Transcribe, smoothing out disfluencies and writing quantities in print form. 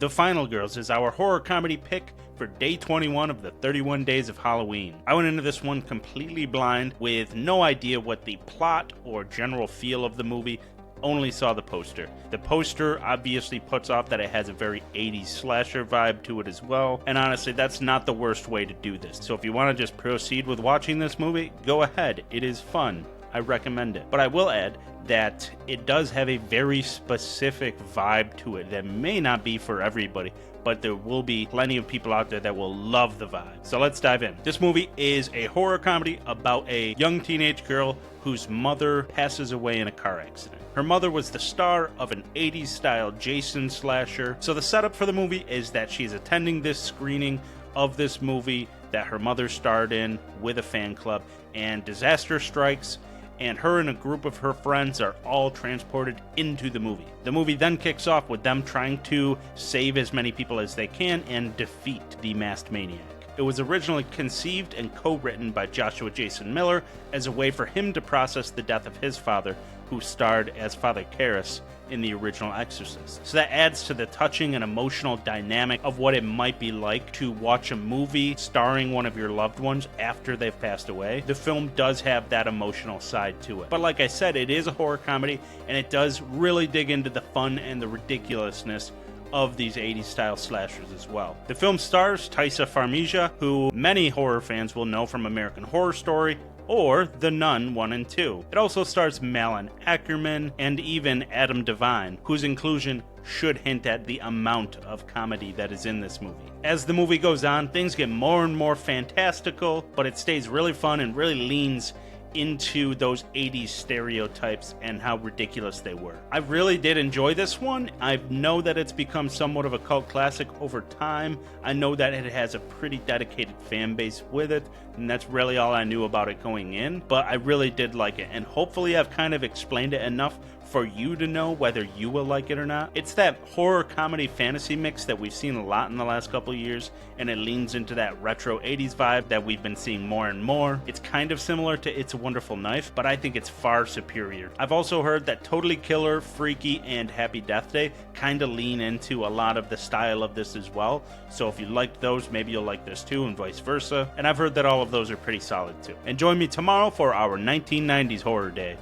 The Final Girls is our horror comedy pick for day 21 of the 31 Days of Halloween. I went into this one completely blind with no idea what the plot or general feel of the movie, only saw the poster. The poster obviously puts off that it has a very 80s slasher vibe to it as well, and honestly that's not the worst way to do this. So if you want to just proceed with watching this movie, go ahead, it is fun. I recommend it. But I will add that it does have a very specific vibe to it that may not be for everybody, but there will be plenty of people out there that will love the vibe. So let's dive in. This movie is a horror comedy about a young teenage girl whose mother passes away in a car accident. Her mother was the star of an 80s style Jason slasher. So the setup for the movie is that she's attending this screening of this movie that her mother starred in with a fan club, and disaster strikes, and her and a group of her friends are all transported into the movie. The movie then kicks off with them trying to save as many people as they can and defeat the masked maniac. It was originally conceived and co-written by Joshua Jason Miller as a way for him to process the death of his father, who starred as Father Karras in the original Exorcist. So that adds to the touching and emotional dynamic of what it might be like to watch a movie starring one of your loved ones after they've passed away. The film does have that emotional side to it. But like I said, it is a horror comedy, and it does really dig into the fun and the ridiculousness of these 80s style slashers as well. The film stars Taissa Farmiga, who many horror fans will know from American Horror Story or The Nun 1 and 2. It also stars Malin Akerman and even Adam Devine, whose inclusion should hint at the amount of comedy that is in this movie. As the movie goes on, things get more and more fantastical, but it stays really fun and really leans into those 80s stereotypes and how ridiculous they were. I really did enjoy this one. I know that it's become somewhat of a cult classic over time. I know that it has a pretty dedicated fan base with it, and that's really all I knew about it going in, but I really did like it, and hopefully I've kind of explained it enough for you to know whether you will like it or not. It's that horror comedy fantasy mix that we've seen a lot in the last couple of years, and it leans into that retro 80s vibe that we've been seeing more and more. It's kind of similar to It's a Wonderful Knife, but I think it's far superior. I've also heard that Totally Killer, Freaky, and Happy Death Day kind of lean into a lot of the style of this as well, so if you liked those, maybe you'll like this too, and vice versa. And I've heard that all of those are pretty solid too. And join me tomorrow for our 1990s Horror Day.